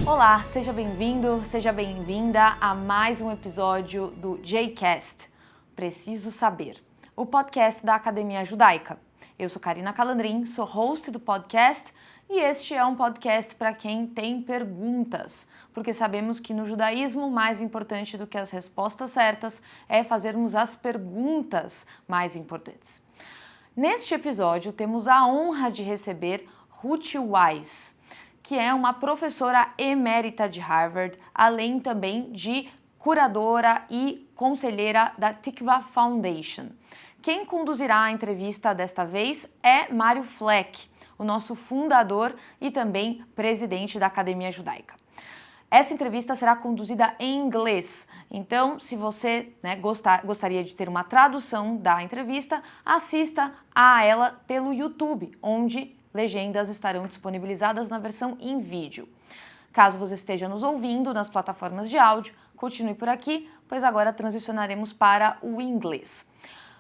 Olá, seja bem-vindo, seja bem-vinda a mais um episódio do JCAST, PRECISO SABER, o podcast da Academia Judaica. Eu sou Karina Calandrin, sou host do podcast e este é um podcast para quem tem perguntas, porque sabemos que no judaísmo mais importante do que as respostas certas é fazermos as perguntas mais importantes. Neste episódio temos a honra de receber Ruth Wisse, que é uma professora emérita de Harvard, além também de curadora e conselheira da Tikva Foundation. Quem conduzirá a entrevista desta vez é Mario Fleck, o nosso fundador e também presidente da Academia Judaica. Essa entrevista será conduzida em inglês, então se você gostaria de ter uma tradução da entrevista, assista a ela pelo YouTube, onde legendas estarão disponibilizadas na versão em vídeo. Caso você esteja nos ouvindo nas plataformas de áudio, continue por aqui, pois agora transicionaremos para o inglês.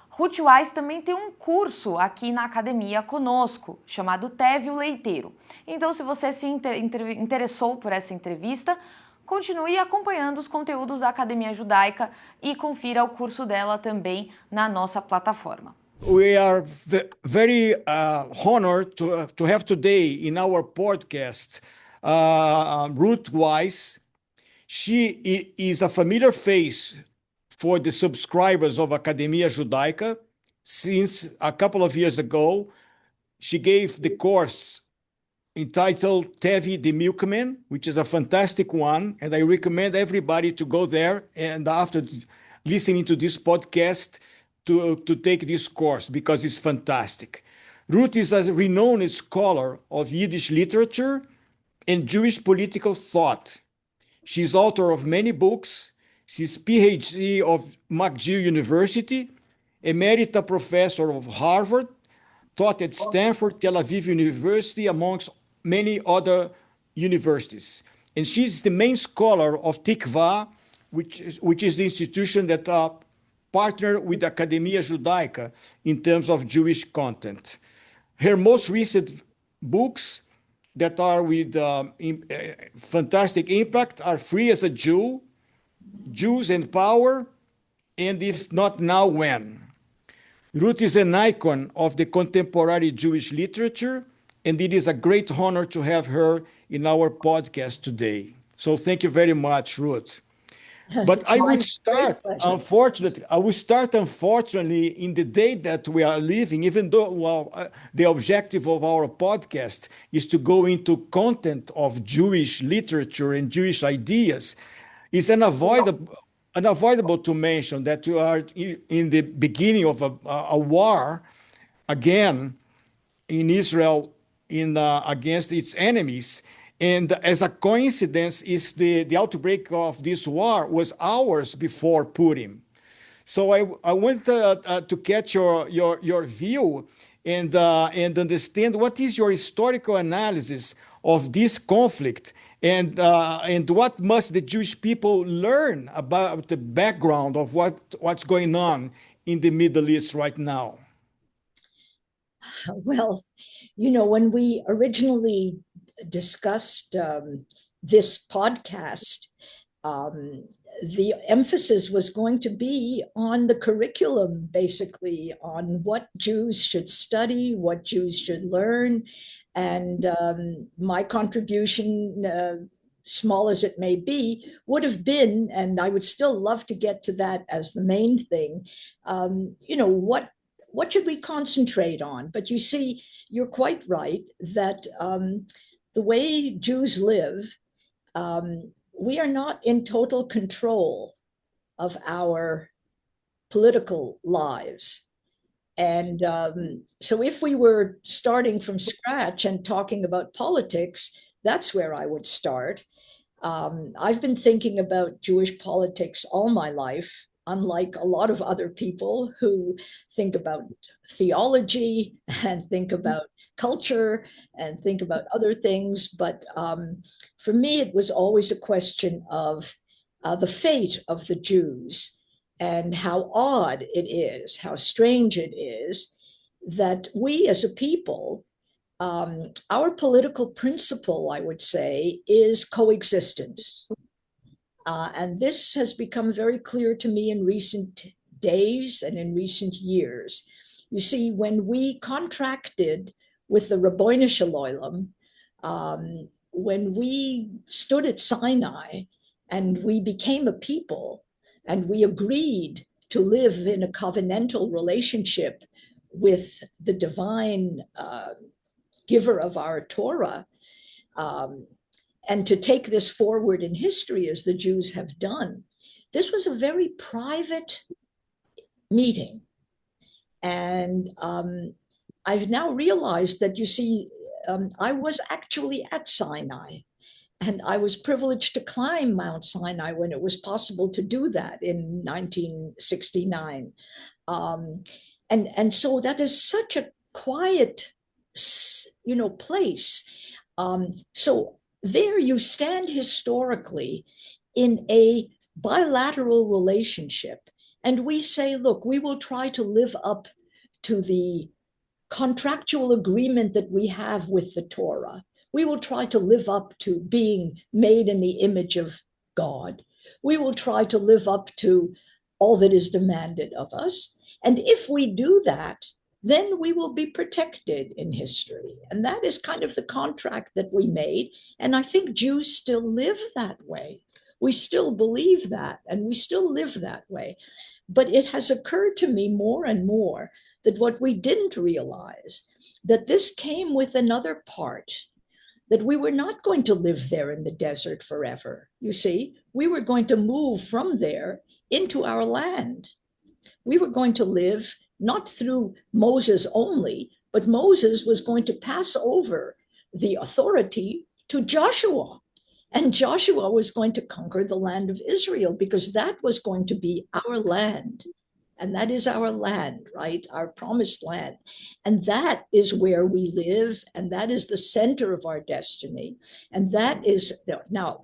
Ruth Wisse também tem um curso aqui na academia conosco, chamado Teve o Leiteiro. Então, se você se interessou por essa entrevista, continue acompanhando os conteúdos da Academia Judaica e confira o curso dela também na nossa plataforma. We are very honored to have today in our podcast Ruth Wisse. She is a familiar face for the subscribers of Academia Judaica. Since a couple of years ago, she gave the course entitled Tevi the Milkman, which is a fantastic one, and I recommend everybody to go there and after listening to this podcast to take this course because it's fantastic. Ruth is a renowned scholar of Yiddish literature and Jewish political thought. She's author of many books. She's PhD of McGill University, emérita professor of Harvard, taught at Stanford, Tel Aviv University, amongst many other universities. And she's the main scholar of Tikva, which is the institution that partner with Academia Judaica in terms of Jewish content. Her most recent books that are with fantastic impact are Free as a Jew, Jews and Power, and If Not Now, When? Ruth is an icon of the contemporary Jewish literature, and it is a great honor to have her in our podcast today. So thank you very much, Ruth. But I will start, unfortunately, in the day that we are living, even though the objective of our podcast is to go into content of Jewish literature and Jewish ideas, it's unavoidable to mention that we are in the beginning of a war, again, in Israel against its enemies. And as a coincidence, is the outbreak of this war was hours before Purim. So I want to catch your view and understand what is your historical analysis of this conflict and what must the Jewish people learn about the background of what's going on in the Middle East right now? Well, when we originally discussed this podcast, the emphasis was going to be on the curriculum, basically, on what Jews should study, what Jews should learn. And my contribution, small as it may be, would have been, and I would still love to get to that as the main thing, what should we concentrate on? But you see, you're quite right that the way Jews live, we are not in total control of our political lives. And so if we were starting from scratch and talking about politics, that's where I would start. I've been thinking about Jewish politics all my life, unlike a lot of other people who think about theology and think about culture and think about other things. But for me, it was always a question of the fate of the Jews and how odd it is, how strange it is that we as a people our political principle, I would say, is coexistence. And this has become very clear to me in recent days and in recent years. You see, when we contracted with the Rabbono Shel Olam, when we stood at Sinai and we became a people and we agreed to live in a covenantal relationship with the divine giver of our Torah, and to take this forward in history as the Jews have done, this was a very private meeting. And I've now realized that, you see, I was actually at Sinai, and I was privileged to climb Mount Sinai when it was possible to do that in 1969. And so that is such a quiet, place. So there you stand historically in a bilateral relationship. And we say, look, we will try to live up to the contractual agreement that we have with the Torah. We will try to live up to being made in the image of God. We will try to live up to all that is demanded of us. And if we do that, then we will be protected in history. And that is kind of the contract that we made. And I think Jews still live that way. We still believe that, and we still live that way. But it has occurred to me more and more that what we didn't realize, that this came with another part, that we were not going to live there in the desert forever. You see, we were going to move from there into our land. We were going to live not through Moses only, but Moses was going to pass over the authority to Joshua. And Joshua was going to conquer the land of Israel, because that was going to be our land. And that is our land, right? Our promised land. And that is where we live. And that is the center of our destiny. And that is, now,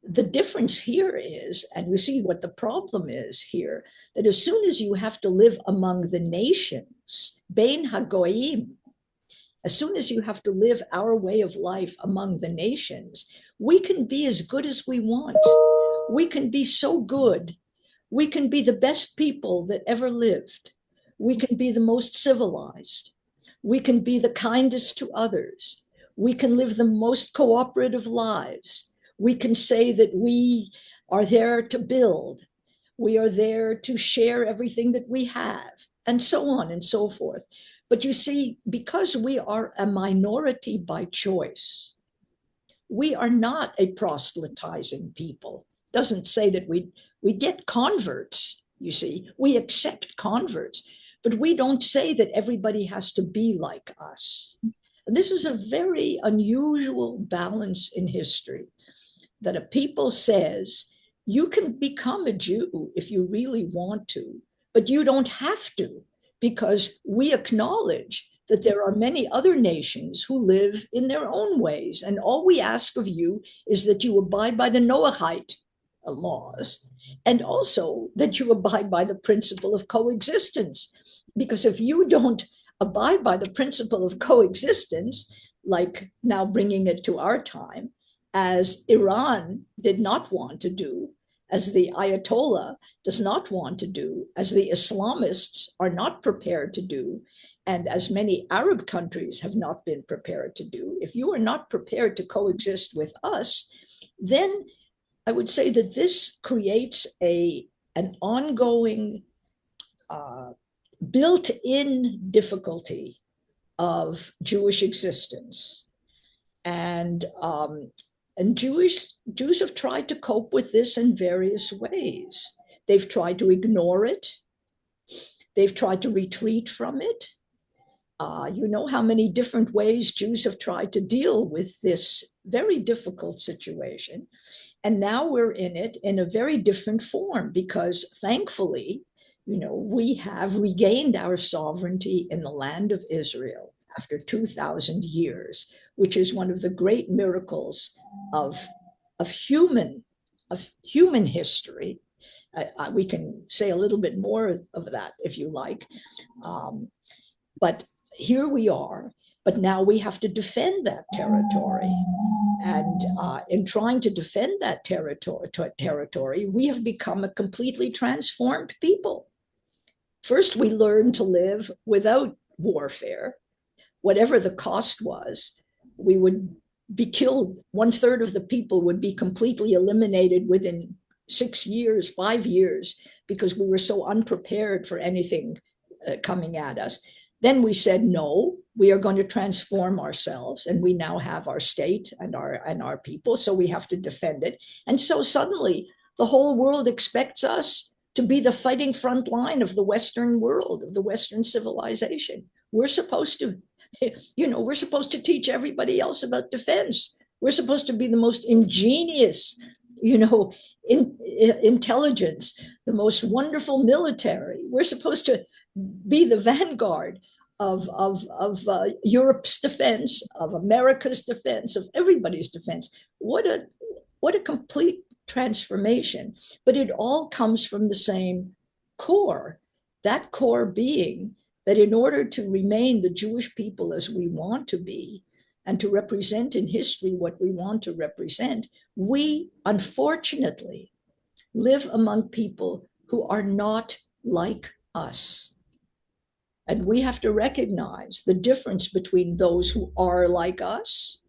the difference here is, and you see what the problem is here, that as soon as you have to live among the nations, Bein HaGoyim, as soon as you have to live our way of life among the nations, we can be as good as we want. We can be so good. We can be the best people that ever lived. We can be the most civilized. We can be the kindest to others. We can live the most cooperative lives. We can say that we are there to build. We are there to share everything that we have, and so on and so forth. But you see, because we are a minority by choice, we are not a proselytizing people. Doesn't say that we get converts, you see. We accept converts, but we don't say that everybody has to be like us. And this is a very unusual balance in history, that a people says, you can become a Jew if you really want to, but you don't have to, because we acknowledge that there are many other nations who live in their own ways. And all we ask of you is that you abide by the Noahite laws, and also that you abide by the principle of coexistence. Because if you don't abide by the principle of coexistence, like now bringing it to our time, as Iran did not want to do, as the Ayatollah does not want to do, as the Islamists are not prepared to do, and as many Arab countries have not been prepared to do, if you are not prepared to coexist with us, then I would say that this creates an ongoing built-in difficulty of Jewish existence. And Jews have tried to cope with this in various ways. They've tried to ignore it. They've tried to retreat from it. You know how many different ways Jews have tried to deal with this very difficult situation. And now we're in it in a very different form, because thankfully, we have regained our sovereignty in the land of Israel after 2,000 years, which is one of the great miracles of human history. We can say a little bit more of that if you like. But here we are. But now we have to defend that territory. And in trying to defend that territory, we have become a completely transformed people. First, we learned to live without warfare. Whatever the cost was, we would be killed. 1/3 of the people would be completely eliminated within 6 years, 5 years, because we were so unprepared for anything coming at us. Then we said, no, we are going to transform ourselves, and we now have our state and our people, so we have to defend it. And so suddenly the whole world expects us to be the fighting front line of the Western world, of the Western civilization. We're supposed to, we're supposed to teach everybody else about defense. We're supposed to be the most ingenious, intelligence, the most wonderful military. We're supposed to be the vanguard of Europe's defense, of America's defense, of everybody's defense. What a complete transformation. But it all comes from the same core, that core being that in order to remain the Jewish people as we want to be, and to represent in history what we want to represent, we unfortunately live among people who are not like us. And we have to recognize the difference between those who are like us,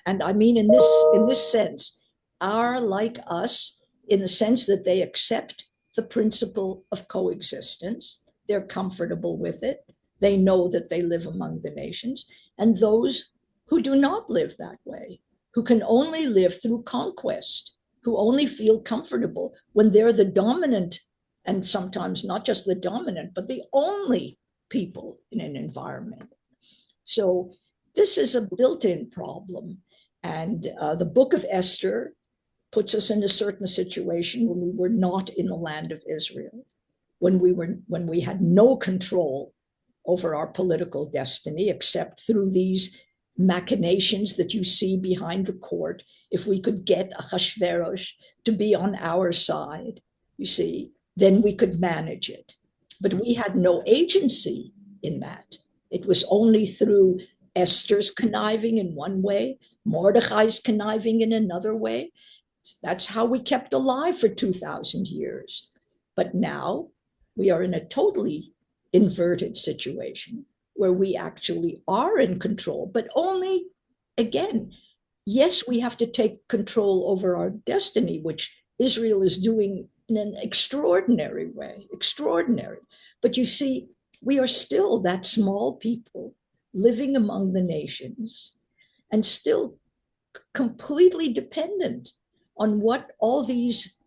and I mean in this sense, are like us in the sense that they accept the principle of coexistence. They're comfortable with it. They know that they live among the nations. And those who do not live that way, who can only live through conquest, who only feel comfortable when they're the dominant, and sometimes not just the dominant, but the only people in an environment. So this is a built-in problem. And the book of Esther puts us in a certain situation when we were not in the land of Israel, when we had no control over our political destiny, except through these machinations that you see behind the court. If we could get Ahasuerus to be on our side, you see, then we could manage it. But we had no agency in that. It was only through Esther's conniving in one way, Mordecai's conniving in another way. That's how we kept alive for 2,000 years. But now we are in a totally inverted situation where we actually are in control, but only, again, yes, we have to take control over our destiny, which Israel is doing in an extraordinary way, extraordinary. But you see, we are still that small people living among the nations and still completely dependent on what all these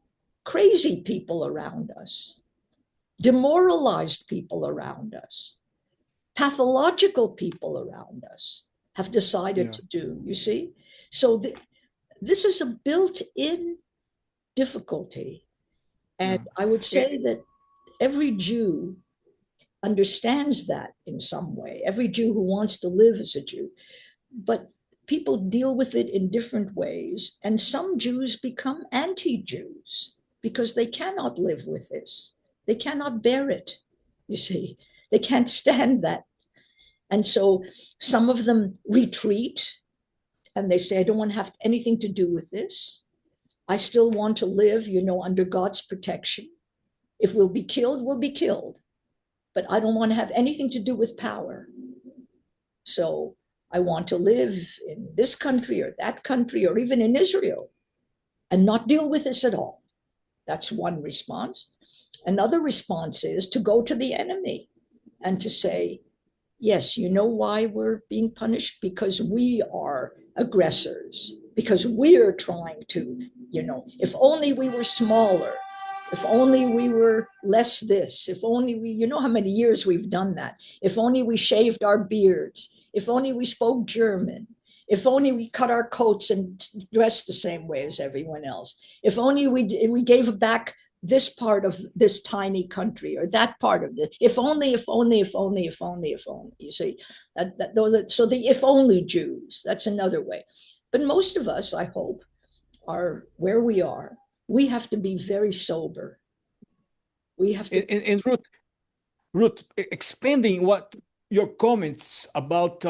crazy people around us, demoralized people around us, pathological people around us have decided to do, you see? So this is a built-in difficulty. And I would say that every Jew understands that in some way, every Jew who wants to live as a Jew. But people deal with it in different ways. And some Jews become anti-Jews because they cannot live with this. They cannot bear it, you see. They can't stand that. And so some of them retreat and they say, I don't want to have anything to do with this. I still want to live, under God's protection. If we'll be killed, we'll be killed. But I don't want to have anything to do with power. So I want to live in this country or that country or even in Israel and not deal with this at all. That's one response. Another response is to go to the enemy and to say, yes, you know why we're being punished? Because we are aggressors, because we're trying to, if only we were smaller, if only we were less this, if only we, how many years we've done that, if only we shaved our beards, if only we spoke German, if only we cut our coats and dressed the same way as everyone else, if only we gave back this part of this tiny country or that part of it. If only, you see, so the if only Jews, that's another way. But most of us, I hope, are where we are. We have to be very sober. We have to. And Ruth, expanding what your comments about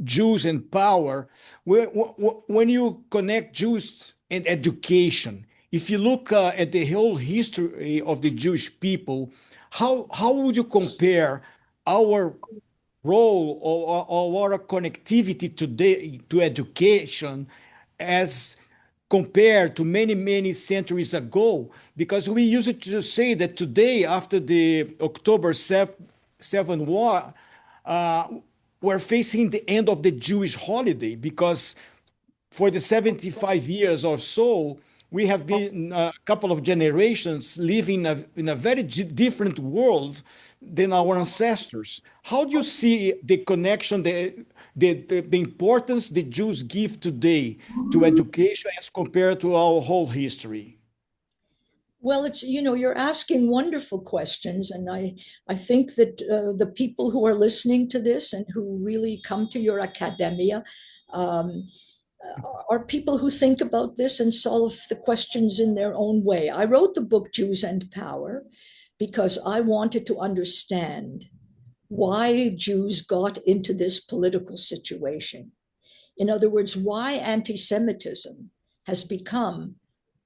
Jews and power, when you connect Jews and education, if you look at the whole history of the Jewish people, how would you compare our role or our connectivity today to education as compared to many centuries ago? Because we used to say that today, after the October 7 war, we're facing the end of the Jewish holiday, because for the 75 years or so, we have been a couple of generations living in a very different world than our ancestors. How do you see the connection, the importance the Jews give today to education as compared to our whole history? Well, you're asking wonderful questions. And I think that the people who are listening to this and who really come to your academia are people who think about this and solve the questions in their own way. I wrote the book Jews and Power because I wanted to understand why Jews got into this political situation. In other words, why anti-Semitism has become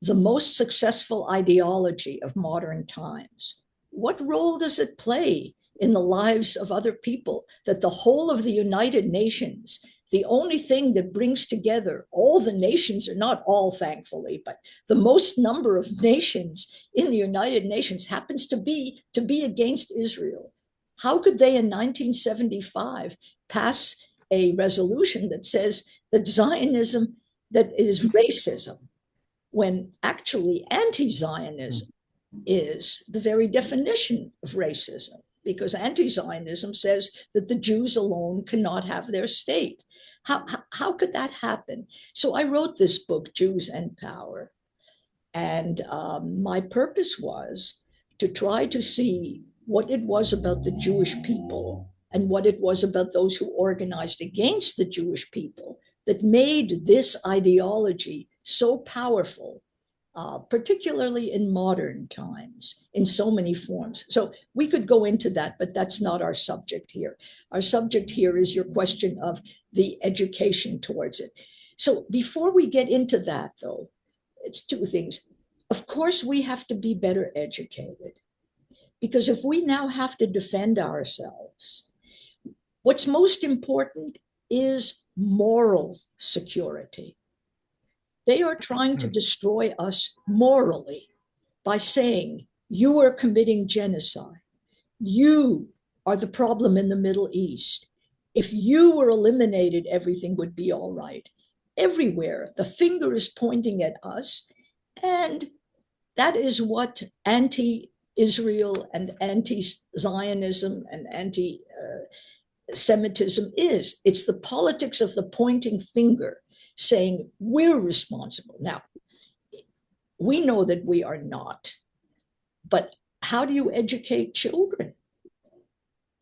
the most successful ideology of modern times. What role does it play in the lives of other people that the whole of the United Nations, the only thing that brings together all the nations, or not all, thankfully, but the most number of nations in the United Nations happens to be against Israel? How could they in 1975 pass a resolution that says that Zionism, that is racism, when actually anti-Zionism is the very definition of racism? Because anti-Zionism says that the Jews alone cannot have their state. How could that happen? So I wrote this book, Jews and Power. And my purpose was to try to see what it was about the Jewish people and what it was about those who organized against the Jewish people that made this ideology so powerful, particularly in modern times, in so many forms. So we could go into that, but that's not our subject here. Our subject here is your question of the education towards it. So before we get into that, though, it's two things. Of course, we have to be better educated, because if we now have to defend ourselves, what's most important is moral security. They are trying to destroy us morally by saying, you are committing genocide. You are the problem in the Middle East. If you were eliminated, everything would be all right. Everywhere, the finger is pointing at us. And that is what anti-Israel and anti-Zionism and anti-Semitism is. It's the politics of the pointing finger, saying we're responsible. Now, we know that we are not, but how do you educate children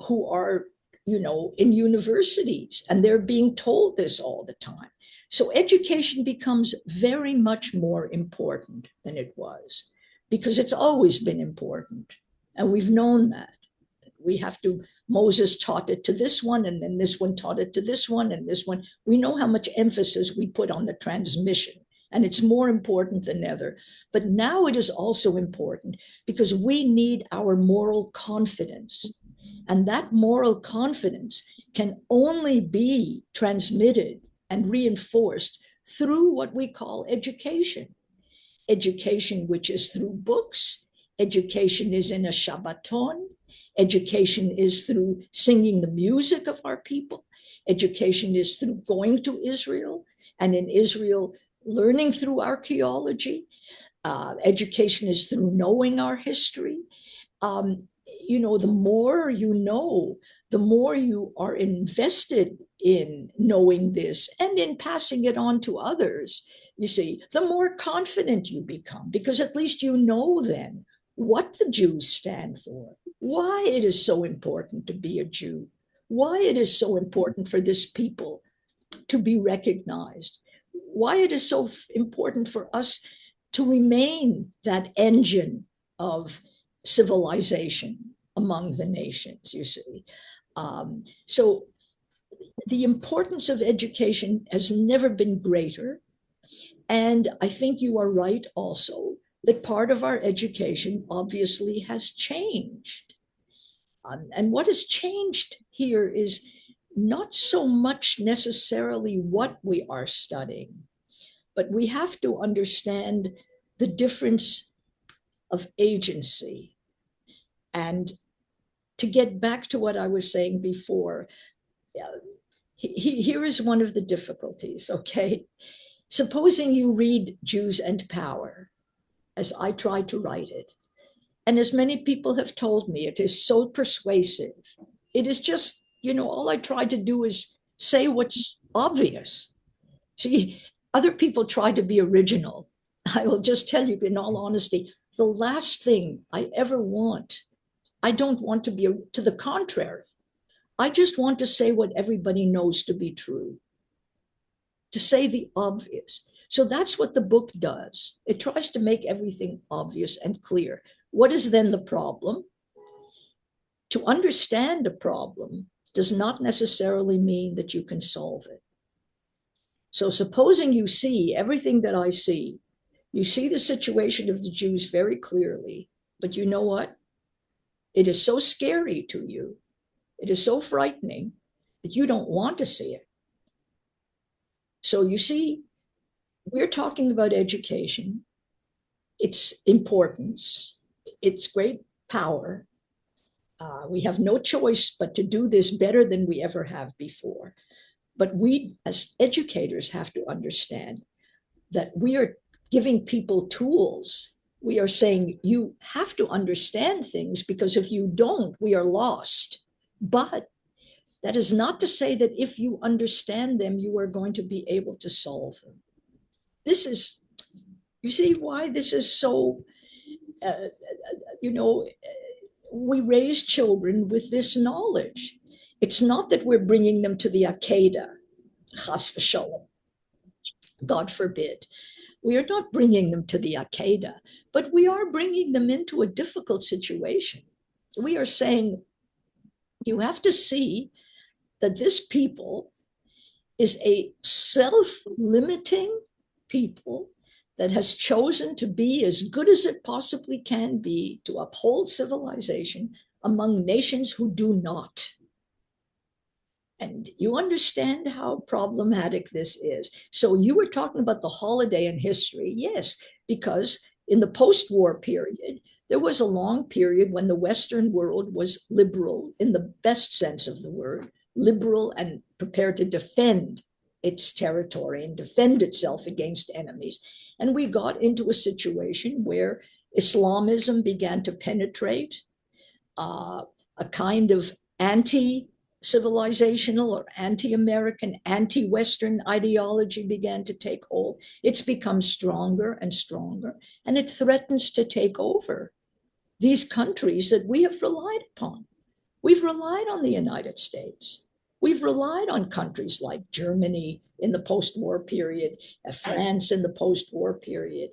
who are, in universities, and they're being told this all the time? So education becomes very much more important than it was, because it's always been important. And we've known that. We have to, Moses taught it to this one, and then this one taught it to this one, and this one. We know how much emphasis we put on the transmission, and it's more important than ever. But now it is also important because we need our moral confidence. And that moral confidence can only be transmitted and reinforced through what we call education. Education, which is through books. Education is in a Shabbaton. Education is through singing the music of our people. Education is through going to Israel, and in Israel, learning through archaeology. Education is through knowing our history. The more you know, the more you are invested in knowing this and in passing it on to others. You see, the more confident you become, because at least you know then what the Jews stand for, why it is so important to be a Jew, why it is so important for this people to be recognized, why it is so important for us to remain that engine of civilization among the nations, you see. So the importance of education has never been greater. And I think you are right also that part of our education obviously has changed. And what has changed here is not so much necessarily what we are studying, but we have to understand the difference of agency. And to get back to what I was saying before, here is one of the difficulties, okay? Supposing you read Jews and Power, as I tried to write it, and as many people have told me, it is so persuasive. It is just, all I try to do is say what's obvious. See, other people try to be original. I will just tell you in all honesty, the last thing I ever want, I don't want to be, to the contrary. I just want to say what everybody knows to be true, to say the obvious. So that's what the book does. It tries to make everything obvious and clear. What is then the problem? To understand a problem does not necessarily mean that you can solve it. So supposing you see everything that I see, you see the situation of the Jews very clearly, but you know what? It is so scary to you, it is so frightening that you don't want to see it. So you see, we're talking about education, its importance, its great power. We have no choice but to do this better than we ever have before. But we as educators have to understand that we are giving people tools. We are saying you have to understand things, because if you don't, we are lost. But that is not to say that if you understand them, you are going to be able to solve them. This is, you see why this is so, we raise children with this knowledge. It's not that we're bringing them to the Akeda, chas v'sholom, God forbid. We are not bringing them to the Akeda, but we are bringing them into a difficult situation. We are saying, you have to see that this people is a self-limiting people that has chosen to be as good as it possibly can be to uphold civilization among nations who do not. And you understand how problematic this is. So you were talking about the holiday in history. Yes, because in the post-war period, there was a long period when the Western world was liberal in the best sense of the word, liberal and prepared to defend its territory and defend itself against enemies. And we got into a situation where Islamism began to penetrate, a kind of anti-civilizational or anti-American, anti-Western ideology began to take hold. It's become stronger and stronger, and it threatens to take over these countries that we have relied upon. We've relied on the United States. We've relied on countries like Germany in the post-war period, France in the post-war period.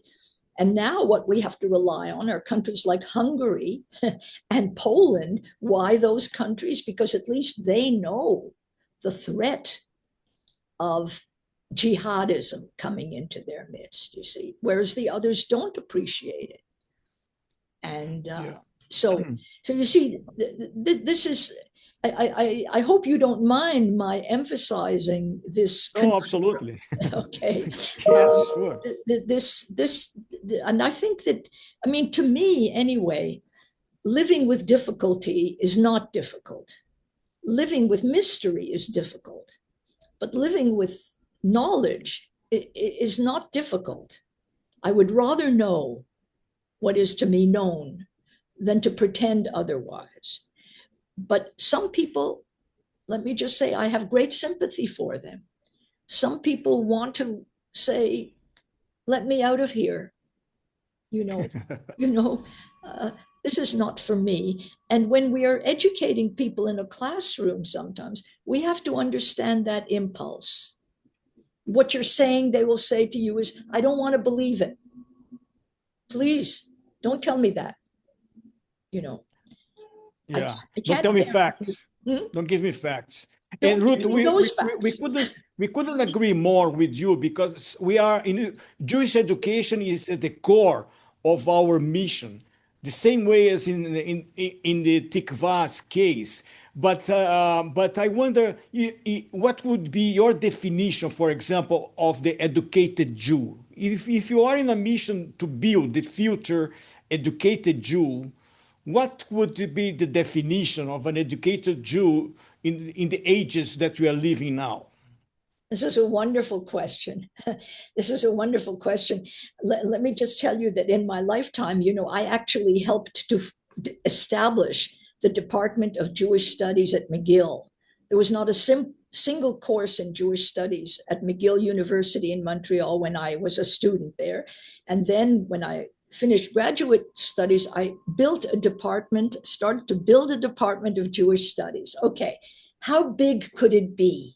And now what we have to rely on are countries like Hungary and Poland. Why those countries? Because at least they know the threat of jihadism coming into their midst, you see, whereas the others don't appreciate it. And so you see, this is, I hope you don't mind my emphasizing this. Oh, absolutely. Okay. Yes, sure. And I think that, I mean, to me anyway, living with difficulty is not difficult. Living with mystery is difficult, but living with knowledge is not difficult. I would rather know what is to me known than to pretend otherwise. But some people, let me just say, I have great sympathy for them. Some people want to say, let me out of here. This is not for me. And when we are educating people in a classroom, sometimes we have to understand that impulse. What you're saying, they will say to you is, I don't want to believe it. Please don't tell me that. Yeah, I don't tell me facts. Don't give me facts. Don't And Ruth, give me those facts. we couldn't agree more with you, because we are in Jewish education is at the core of our mission, the same way as in the Tikva's case. But I wonder, what would be your definition, for example, of the educated Jew? If you are in a mission to build the future educated Jew, what would be the definition of an educated Jew in the ages that we are living now? This is a wonderful question. This is a wonderful question. Let me just tell you that in my lifetime, I actually helped to establish the Department of Jewish Studies at McGill. There was not a single course in Jewish studies at McGill University in Montreal when I was a student there. And then when I finished graduate studies, I started to build a department of Jewish studies. Okay, how big could it be?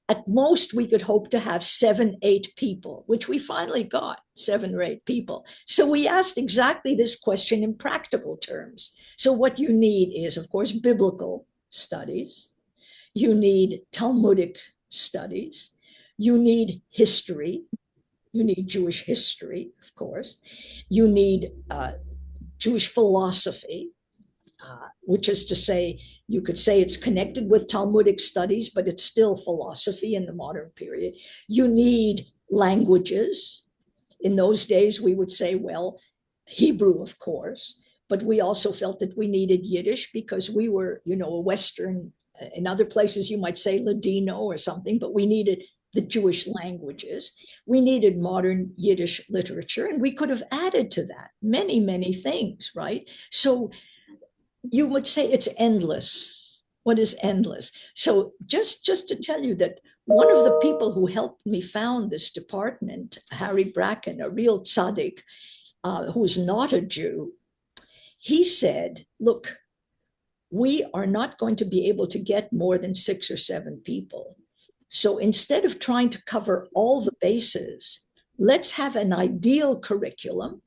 At most, we could hope to have 7, 8 people, which we finally got, 7 or 8 people. So we asked exactly this question in practical terms. So what you need is, of course, biblical studies. You need Talmudic studies. You need history. You need Jewish history, of course. You need Jewish philosophy, which is to say, you could say it's connected with Talmudic studies, but it's still philosophy in the modern period. You need languages. In those days, we would say, well, Hebrew, of course, but we also felt that we needed Yiddish because we were, a Western, in other places you might say Ladino or something, but we needed the Jewish languages. We needed modern Yiddish literature, and we could have added to that many, many things, right? So you would say it's endless. What is endless? So just to tell you that one of the people who helped me found this department, Harry Bracken, a real tzaddik, who's not a Jew, he said, look, we are not going to be able to get more than 6 or 7 people. So instead of trying to cover all the bases, let's have an ideal curriculum.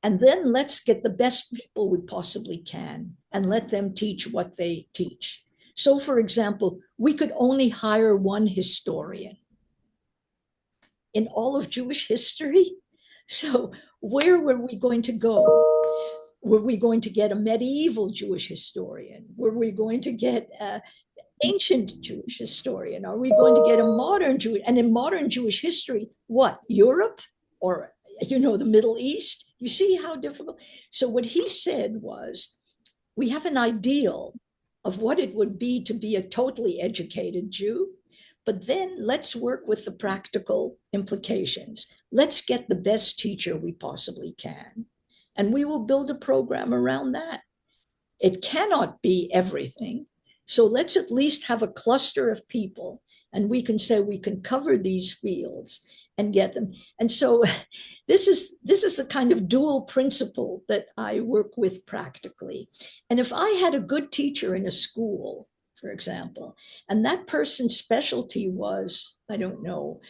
And then let's get the best people we possibly can and let them teach what they teach. So, for example, we could only hire 1 historian in all of Jewish history. So where were we going to go? Were we going to get a medieval Jewish historian? Were we going to get an ancient Jewish historian? Are we going to get a modern Jewish? And in modern Jewish history, what? Europe or, the Middle East? You see how difficult? So what he said was, we have an ideal of what it would be to be a totally educated Jew, but then let's work with the practical implications. Let's get the best teacher we possibly can, and we will build a program around that. It cannot be everything, so let's at least have a cluster of people, and we can say we can cover these fields and get them. And so this is a kind of dual principle that I work with practically. And if I had a good teacher in a school, for example, and that person's specialty was, I don't know,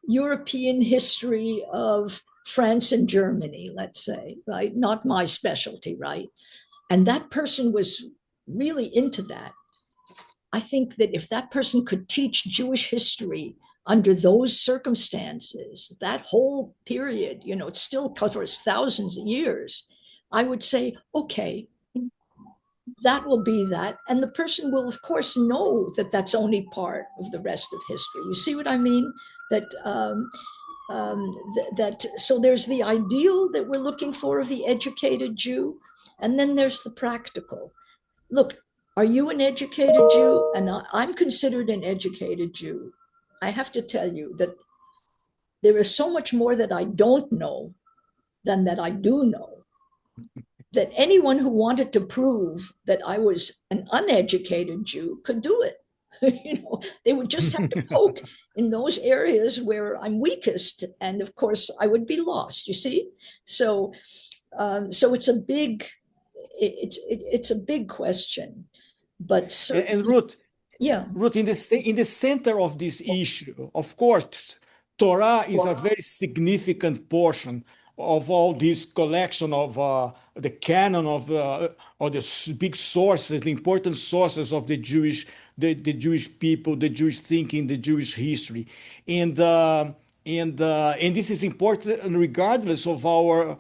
European history of France and Germany, let's say, right? Not my specialty, right? And that person was really into that. I think that if that person could teach Jewish history under those circumstances, that whole period, it still covers thousands of years, I would say, okay, that will be that. And the person will, of course, know that that's only part of the rest of history. You see what I mean? So there's the ideal that we're looking for of the educated Jew, and then there's the practical. Look, are you an educated Jew? And I'm considered an educated Jew. I have to tell you that there is so much more that I don't know than that I do know. That anyone who wanted to prove that I was an uneducated Jew could do it. They would just have to poke in those areas where I'm weakest, and of course I would be lost. You see, so it's a big question. But and Ruth, in the center of this issue, of course, Torah is a very significant portion of all this collection of the canon of or the big sources, the important sources of the Jewish people, the Jewish thinking, the Jewish history, and this is important regardless of our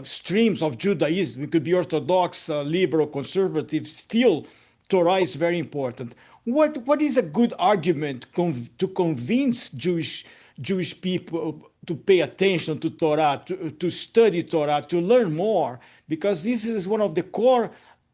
streams of Judaism. It could be Orthodox, liberal, conservative. Still, Torah is very important. What is a good argument to convince Jewish people to pay attention to Torah, to study Torah, to learn more? Because this is one of the core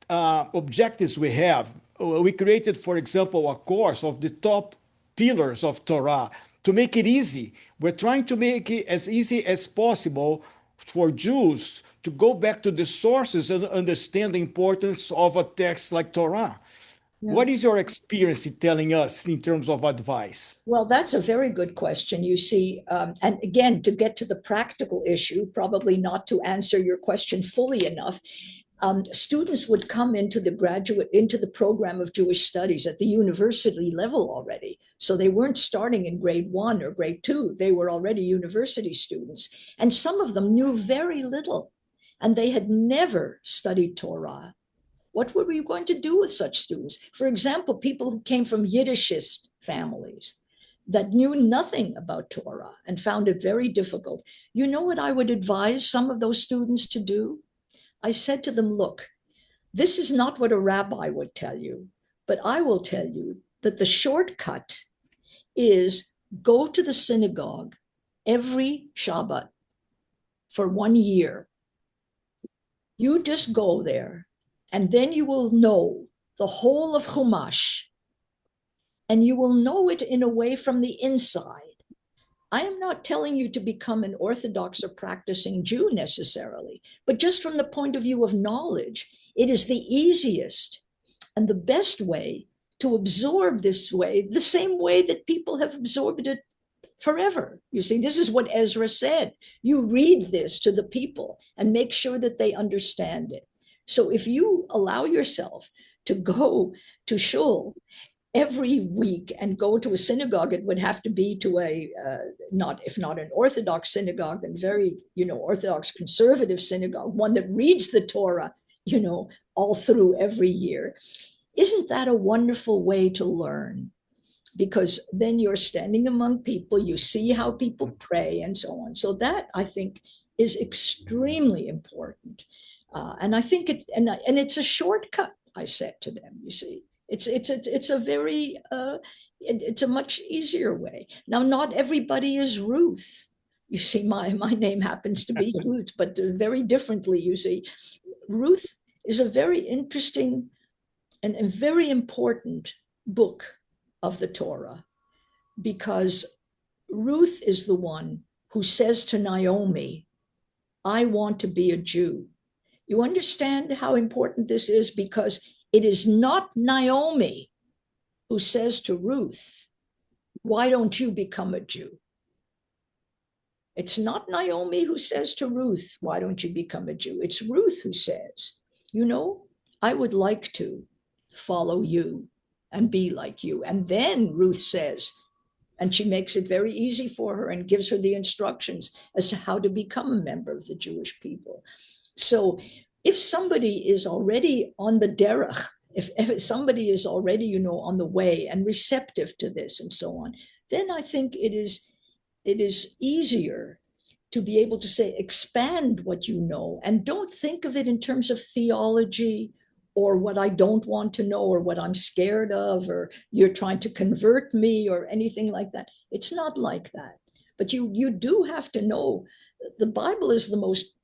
objectives we have. We created, for example, a course of the top pillars of Torah to make it easy. We're trying to make it as easy as possible for Jews to go back to the sources and understand the importance of a text like Torah. Yeah. What is your experience in telling us in terms of advice? Well, that's a very good question. You see, and again, to get to the practical issue, probably not to answer your question fully enough, students would come into the program of Jewish studies at the university level already. So they weren't starting in grade 1 or grade 2. They were already university students. And some of them knew very little, and they had never studied Torah. What were we going to do with such students? For example, people who came from Yiddishist families that knew nothing about Torah and found it very difficult. You know what I would advise some of those students to do? I said to them, look, this is not what a rabbi would tell you, but I will tell you that the shortcut is go to the synagogue every Shabbat for 1 year. You just go there, and then you will know the whole of Chumash, and you will know it in a way from the inside. I am not telling you to become an Orthodox or practicing Jew necessarily, but just from the point of view of knowledge, it is the easiest and the best way to absorb this way, the same way that people have absorbed it forever. You see, this is what Ezra said. You read this to the people and make sure that they understand it. So if you allow yourself to go to shul every week and go to a synagogue, it would have to be to a, if not an Orthodox synagogue, then very, Orthodox conservative synagogue, one that reads the Torah, all through every year. Isn't that a wonderful way to learn? Because then you're standing among people, you see how people pray and so on. So that, I think, is extremely important. And I think it's a shortcut, I said to them, you see. It's a very, it's a much easier way. Now, not everybody is Ruth. You see, my name happens to be Ruth, but very differently, you see. Ruth is a very interesting and a very important book of the Torah, because Ruth is the one who says to Naomi, I want to be a Jew. You understand how important this is? Because it is not Naomi who says to Ruth, why don't you become a Jew? It's not Naomi who says to Ruth, why don't you become a Jew? It's Ruth who says, I would like to follow you and be like you. And then Ruth says, and she makes it very easy for her and gives her the instructions as to how to become a member of the Jewish people. So if somebody is already on the derech, if somebody is already, on the way and receptive to this and so on, then I think it is easier to be able to say, expand what you know, and don't think of it in terms of theology or what I don't want to know or what I'm scared of, or you're trying to convert me or anything like that. It's not like that. But you do have to know the Bible is the most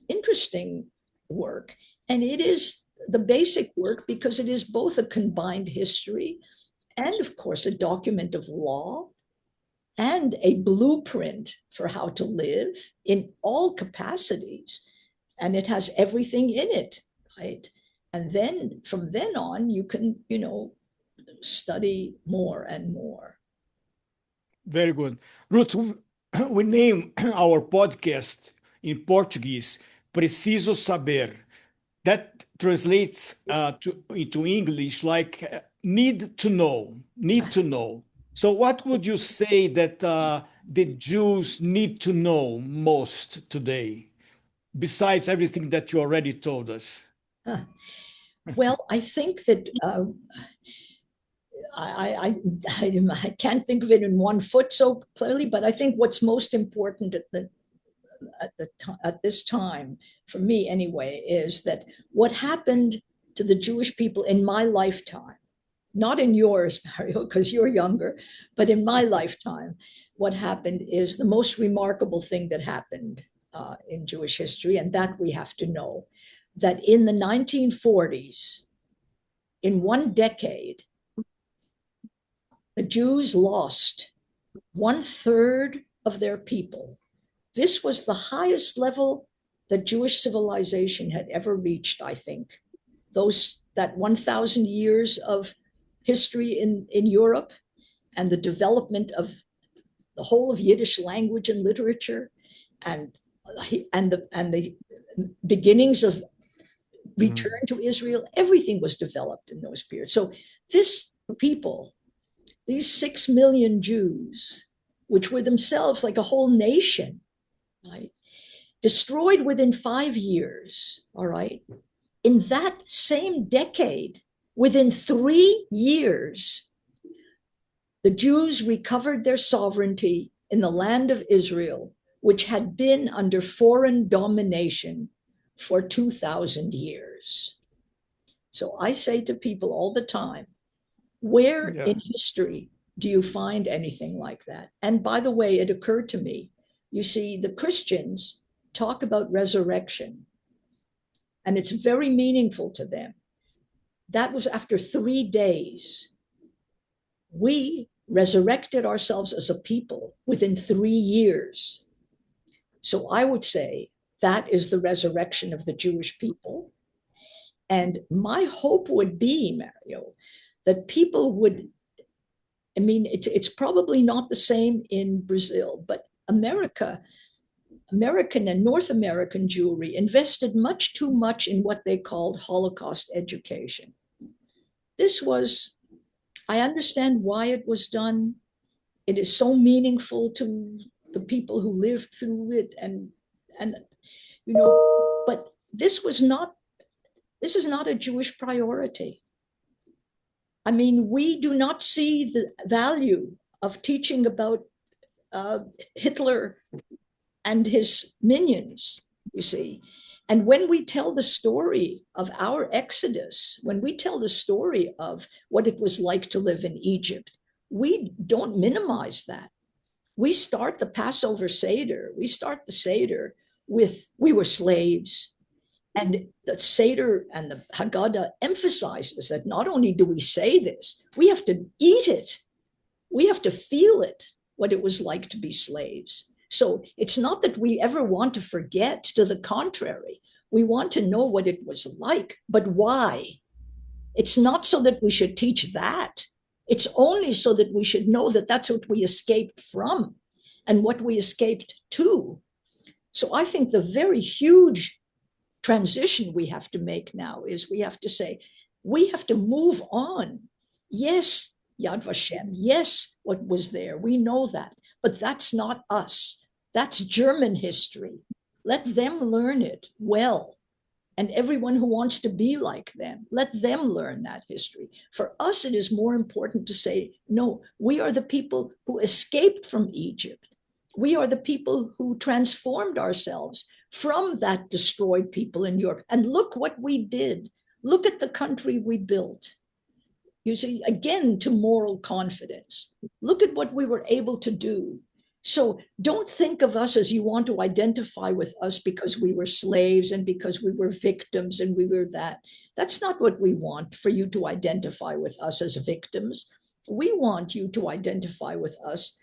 interesting work, and it is the basic work because it is both a combined history and, of course, a document of law and a blueprint for how to live in all capacities. And it has everything in it, right? And then from then on, you can, study more and more. Very good. Ruth, we name our podcast in Portuguese, PRECISO SABER. That translates into English like need to know. So what would you say that the Jews need to know most today? besides everything that you already told us? Well, I think that I can't think of it in one foot so clearly, but I think what's most important at this time, for me anyway, is that what happened to the Jewish people in my lifetime, not in yours, Mario, because you're younger, but in my lifetime, what happened is the most remarkable thing that happened in Jewish history, and that we have to know, that in the 1940s, in one decade, the Jews lost 1/3 of their people. This was the highest level that Jewish civilization had ever reached, I think. That 1,000 years of history in Europe and the development of the whole of Yiddish language and literature and the beginnings of return to Israel, everything was developed in those periods. So this people, these 6 million Jews, which were themselves like a whole nation, right, destroyed within 5 years, all right? In that same decade, within 3 years, the Jews recovered their sovereignty in the land of Israel, which had been under foreign domination for 2,000 years. So I say to people all the time, where in history do you find anything like that? And by the way, it occurred to me, you see, the Christians talk about resurrection, and it's very meaningful to them. That was after 3 days. We resurrected ourselves as a people within 3 years. So I would say that is the resurrection of the Jewish people. And my hope would be, Mario, that people would, I mean, it's probably not the same in Brazil, but American and North American Jewry invested much too much in what they called Holocaust education. This was, I understand why it was done. It is so meaningful to the people who lived through it, and you know, but this is not a Jewish priority. I mean, we do not see the value of teaching about Hitler and his minions, you see. And when we tell the story of our exodus, when we tell the story of what it was like to live in Egypt, we don't minimize that. We start the Passover Seder, we start the Seder with, we were slaves. And the Seder and the Haggadah emphasizes that not only do we say this, we have to eat it. We have to feel it, what it was like to be slaves. So it's not that we ever want to forget, to the contrary. We want to know what it was like, but why? It's not so that we should teach that. It's only so that we should know that that's what we escaped from and what we escaped to. So I think the very huge transition we have to make now is we have to say, we have to move on. Yes, Yad Vashem, yes, what was there, we know that, but that's not us. That's German history. Let them learn it well. And everyone who wants to be like them, let them learn that history. For us, it is more important to say, no, we are the people who escaped from Egypt. We are the people who transformed ourselves from that destroyed people in Europe. And look what we did. Look at the country we built. You see, again, to moral confidence. Look at what we were able to do. So don't think of us as you want to identify with us because we were slaves and because we were victims and we were that. That's not what we want, for you to identify with us as victims. We want you to identify with us,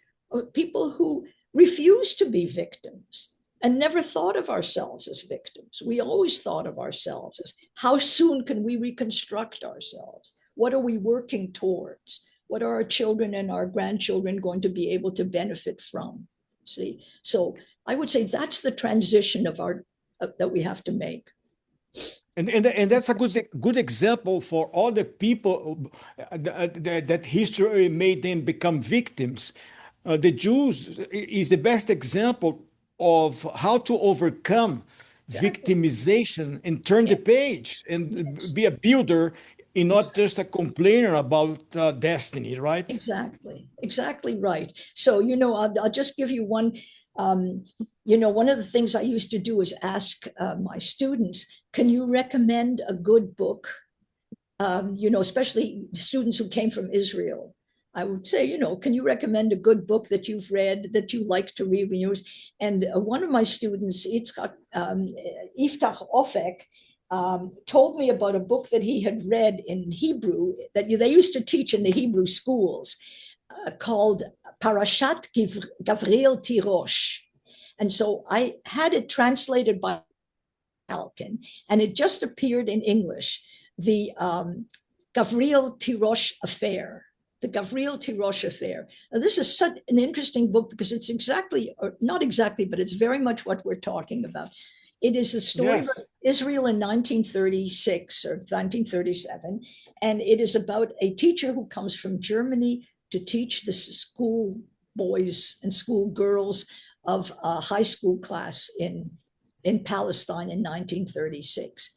people who refuse to be victims and never thought of ourselves as victims. We always thought of ourselves as, how soon can we reconstruct ourselves? What are we working towards? What are our children and our grandchildren going to be able to benefit from? See, so I would say that's the transition of our that we have to make. And that's a good example for all the people that history made them become victims. The Jews is the best example of how to overcome victimization and turn the page and be a builder and not just a complainer about destiny, right? Exactly right. So, I'll just give you one, one of the things I used to do is ask my students, can you recommend a good book? Especially students who came from Israel. I would say, can you recommend a good book that you've read, that you like to read? And one of my students, Iftach Ofek, told me about a book that he had read in Hebrew that they used to teach in the Hebrew schools called Parashat Gavriel Tirosh. And so I had it translated by Alkin, and it just appeared in English, the Gavriel Tirosh Affair. The Gavriel Tirosh Affair. Now, this is such an interesting book because it's not exactly, but it's very much what we're talking about. It is the story of Israel in 1936 or 1937, and it is about a teacher who comes from Germany to teach the school boys and school girls of a high school class in Palestine in 1936.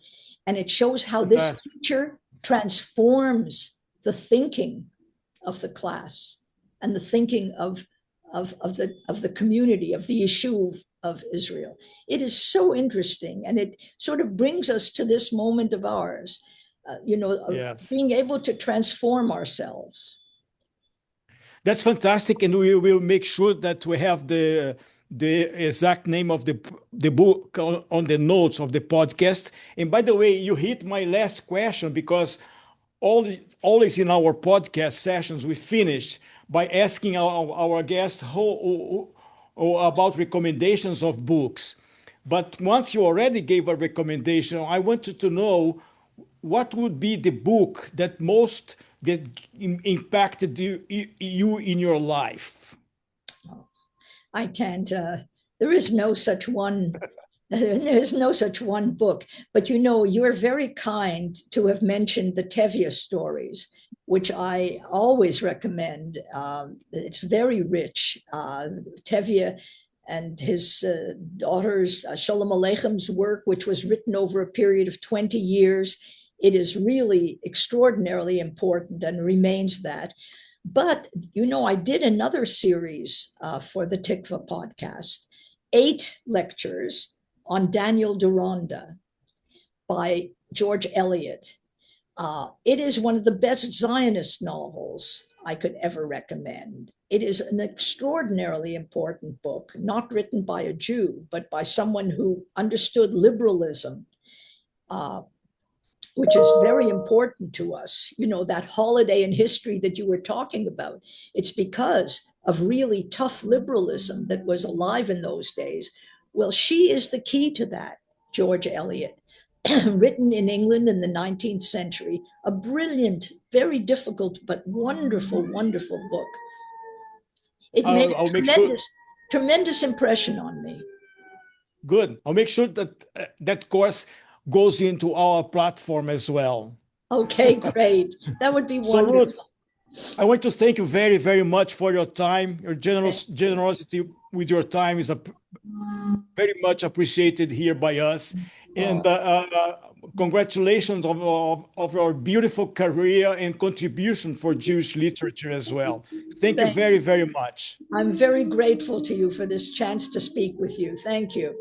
And it shows how this teacher transforms the thinking of the class and the thinking of the community, of the Yishuv of Israel. It is so interesting, and it sort of brings us to this moment of ours, being able to transform ourselves. That's fantastic, and we will make sure that we have the exact name of the book on the notes of the podcast. And by the way, you hit my last question, because always in our podcast sessions, we finish by asking our guests about recommendations of books. But once you already gave a recommendation, I wanted to know what would be the book that impacted you in your life. I can't. There is no such one. There's no such one book, but you're very kind to have mentioned the Tevye stories, which I always recommend. It's very rich. Tevye and his daughters, Shalom Aleicham's work, which was written over a period of 20 years. It is really extraordinarily important and remains that. But, I did another series for the Tikva podcast, 8 lectures on Daniel Deronda by George Eliot. It is one of the best Zionist novels I could ever recommend. It is an extraordinarily important book, not written by a Jew, but by someone who understood liberalism, which is very important to us. That holiday in history that you were talking about, it's because of really tough liberalism that was alive in those days. Well, she is the key to that, George Eliot, written in England in the 19th century, a brilliant, very difficult, but wonderful, wonderful book. It made a tremendous impression on me. Good. I'll make sure that that course goes into our platform as well. Okay, great. That would be wonderful. So, Ruth, I want to thank you very, very much for your time. Your generosity with your time is very much appreciated here by us. And congratulations of your beautiful career and contribution for Jewish literature as well. Thank you very, very much. I'm very grateful to you for this chance to speak with you. Thank you.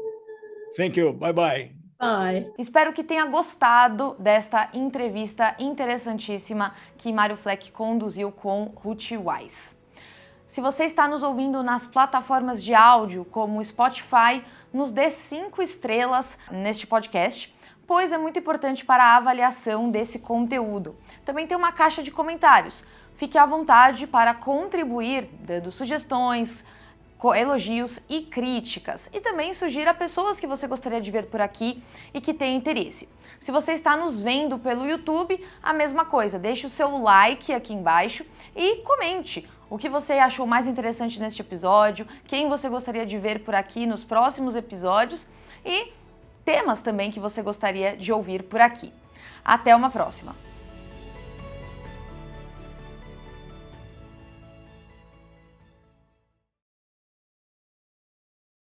Thank you. Bye-bye. Bye. Espero que tenha gostado desta entrevista interessantíssima que Mario Fleck conduziu com Ruth Wisse. Se você está nos ouvindo nas plataformas de áudio como Spotify, nos dê 5 estrelas neste podcast, pois é muito importante para a avaliação desse conteúdo. Também tem uma caixa de comentários. Fique à vontade para contribuir, dando sugestões, elogios e críticas. E também sugira pessoas que você gostaria de ver por aqui e que têm interesse. Se você está nos vendo pelo YouTube, a mesma coisa. Deixe o seu like aqui embaixo e comente o que você achou mais interessante neste episódio, quem você gostaria de ver por aqui nos próximos episódios e temas também que você gostaria de ouvir por aqui. Até uma próxima!